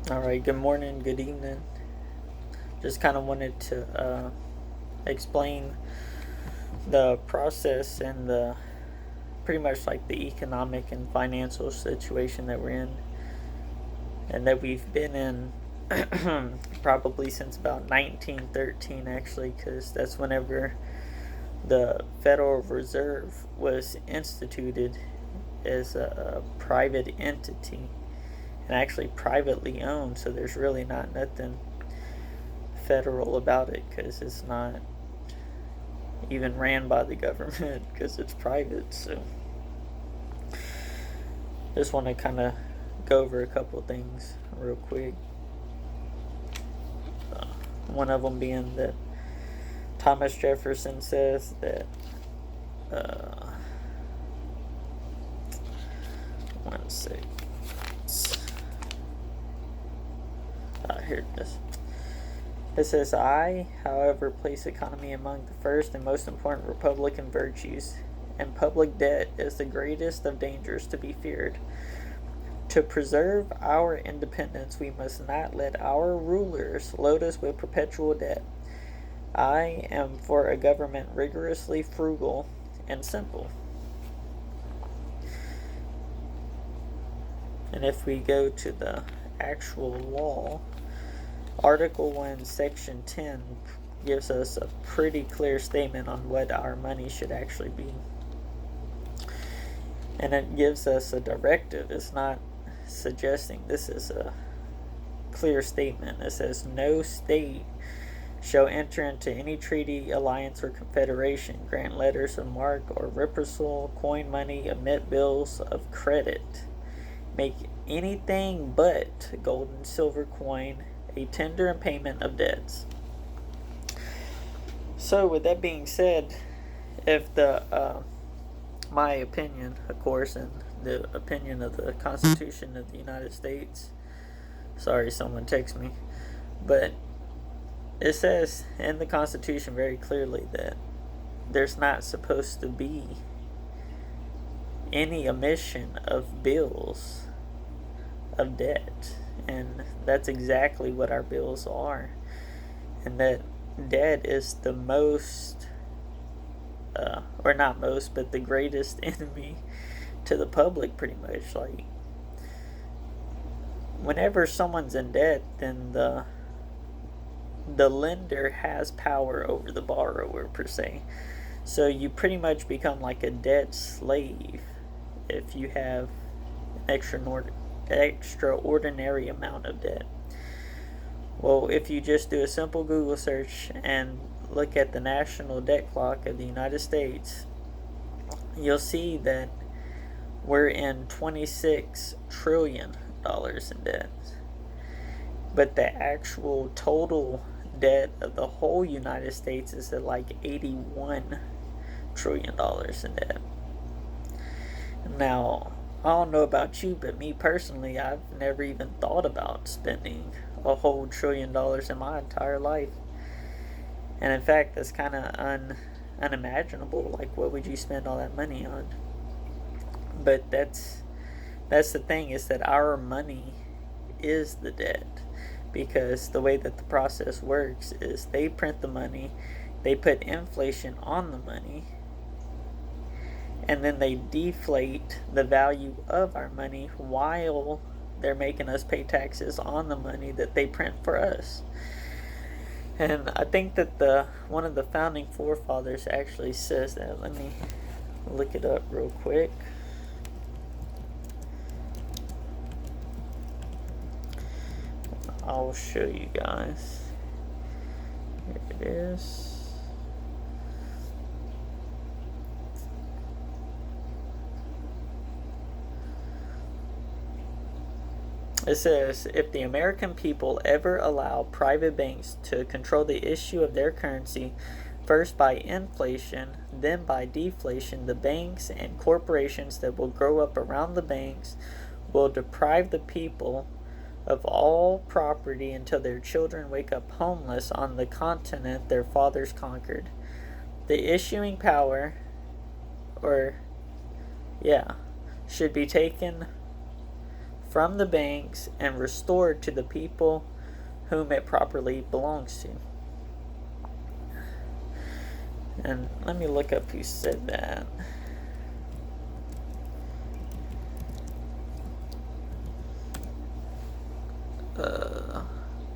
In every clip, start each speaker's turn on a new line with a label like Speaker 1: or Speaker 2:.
Speaker 1: All right, good morning, good evening. Just kind of wanted to explain the process and the pretty much like the economic and financial situation that we're in and that we've been in probably since about 1913, actually, because that's whenever the Federal Reserve was instituted as a private entity and actually privately owned. So there's really not nothing federal about it because it's not even ran by the government because it's private. So just want to kind of go over a couple of things real quick. One of them being that Thomas Jefferson says that uh, one sec. Here it is. It says, I, however, place economy among the first and most important republican virtues, and public debt is the greatest of dangers to be feared. To preserve our independence, we must not let our rulers load us with perpetual debt. I am for a government rigorously frugal and simple. And if we go to the actual law, Article 1, Section 10 gives us a pretty clear statement on what our money should actually be. And it gives us a directive. It's not suggesting, this is a clear statement. It says, no state shall enter into any treaty, alliance, or confederation, grant letters of marque or reprisal, coin money, emit bills of credit, make anything but gold and silver coin a tender and payment of debts. So, with that being said, if my opinion, of course, and the opinion of the Constitution of the United States, sorry, someone text me, but it says in the Constitution very clearly that there's not supposed to be any emission of bills of debt. And that's exactly what our bills are. And that debt is the most, or not most, but the greatest enemy to the public, pretty much. Like, whenever someone's in debt, then the lender has power over the borrower, per se. So you pretty much become like a debt slave if you have an extraordinary amount of debt. Well, if you just do a simple Google search and look at the national debt clock of the United States, you'll see that we're in $26 trillion in debt. But the actual total debt of the whole United States is at like $81 trillion in debt. Now, I don't know about you, but me personally, I've never even thought about spending a whole $1 trillion in my entire life. And in fact, that's kind of unimaginable. Like, what would you spend all that money on? But that's the thing, is that our money is the debt, because the way that the process works is they print the money, they put inflation on the money, and then they deflate the value of our money while they're making us pay taxes on the money that they print for us. And I think that one of the founding forefathers actually says that. Let me look it up real quick. I'll show you guys. Here it is. It says, if the American people ever allow private banks to control the issue of their currency, first by inflation, then by deflation, the banks and corporations that will grow up around the banks will deprive the people of all property until their children wake up homeless on the continent their fathers conquered. The issuing power, or, yeah, should be taken from the banks and restored to the people whom it properly belongs to. And let me look up who said that.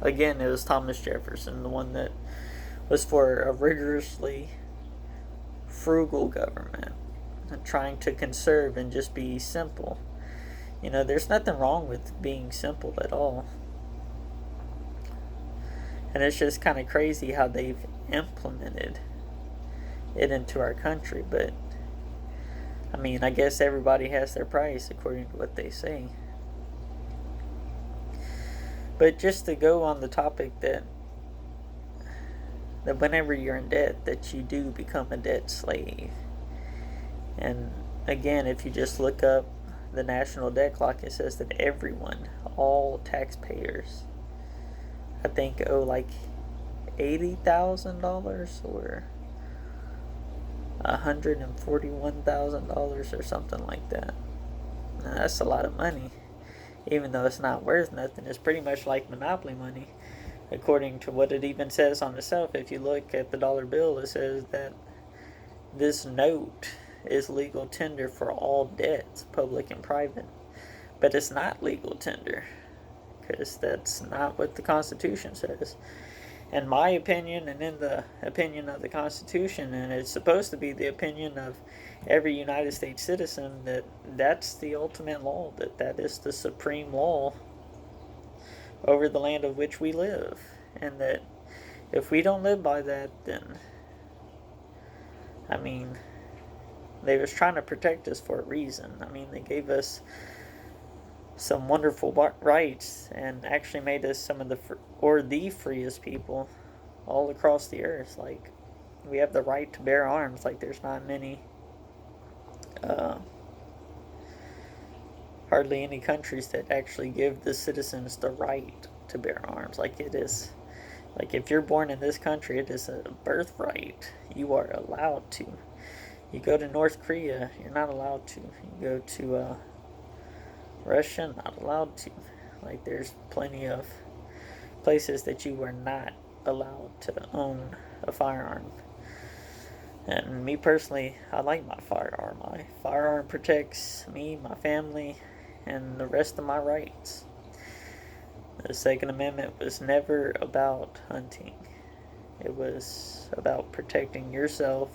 Speaker 1: Again, it was Thomas Jefferson, the one that was for a rigorously frugal government and trying to conserve and just be simple. There's nothing wrong with being simple at all. And it's just kind of crazy how they've implemented it into our country. But, I guess everybody has their price according to what they say. But just to go on the topic that whenever you're in debt, that you do become a debt slave. And again, if you just look up the national debt clock, it says that everyone, all taxpayers, I think owe like $80,000 or $141,000 or something like that. Now, that's a lot of money. Even though it's not worth nothing, it's pretty much like monopoly money, according to what it even says on the shelf. If you look at the dollar bill, it says that this note is legal tender for all debts, public and private. But it's not legal tender, because that's not what the Constitution says. In my opinion, and in the opinion of the Constitution, and it's supposed to be the opinion of every United States citizen, that's the ultimate law, that is the supreme law over the land of which we live. And that if we don't live by that, then, they was trying to protect us for a reason. They gave us some wonderful rights and actually made us some of the freest people all across the earth. Like, we have the right to bear arms. Like, there's not many, hardly any countries that actually give the citizens the right to bear arms. Like, it is, like, if you're born in this country, it is a birthright. You are allowed to. You go to North Korea, you're not allowed to. You go to Russia, not allowed to. Like, there's plenty of places that you are not allowed to own a firearm. And me personally, I like my firearm. My firearm protects me, my family, and the rest of my rights. The Second Amendment was never about hunting. It was about protecting yourself,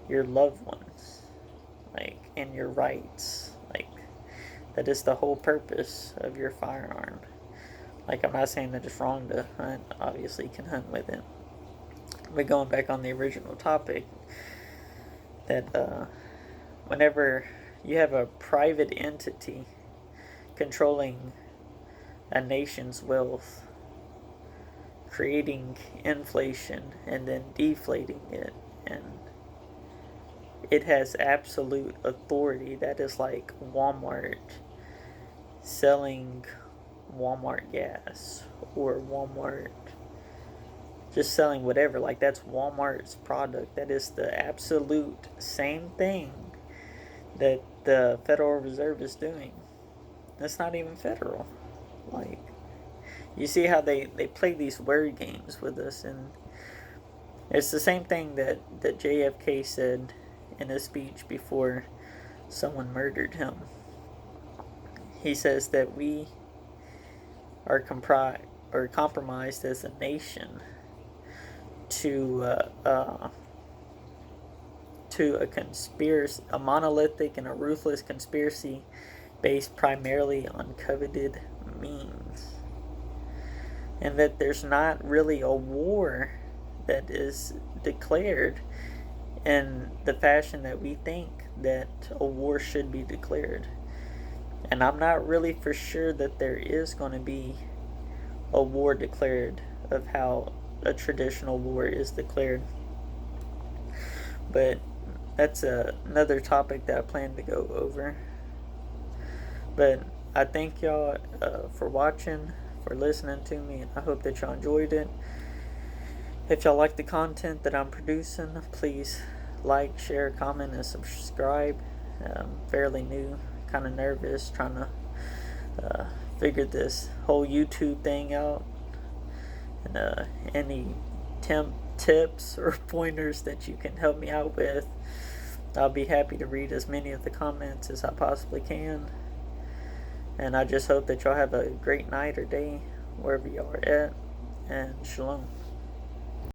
Speaker 1: your loved ones, and your rights. That is the whole purpose of your firearm. I'm not saying that it's wrong to hunt. Obviously, you can hunt with it. But going back on the original topic, that whenever you have a private entity controlling a nation's wealth, creating inflation and then deflating it, and it has absolute authority. That is like Walmart selling Walmart gas, or Walmart just selling whatever. That's Walmart's product. That is the absolute same thing that the Federal Reserve is doing. That's not even federal. You see how they play these word games with us, and it's the same thing that JFK said in a speech before someone murdered him. He says that we are compromised as a nation to a conspiracy, a monolithic and a ruthless conspiracy based primarily on coveted means, and that there's not really a war that is declared in the fashion that we think that a war should be declared. And I'm not really for sure that there is going to be a war declared of how a traditional war is declared. But that's another topic that I plan to go over. But I thank y'all for watching, for listening to me, and I hope that y'all enjoyed it. If y'all like the content that I'm producing, please like, share, comment, and subscribe. I'm fairly new, kind of nervous, trying to figured this whole YouTube thing out. And any tips or pointers that you can help me out with, I'll be happy to read as many of the comments as I possibly can. And I just hope that y'all have a great night or day wherever you are at. And shalom.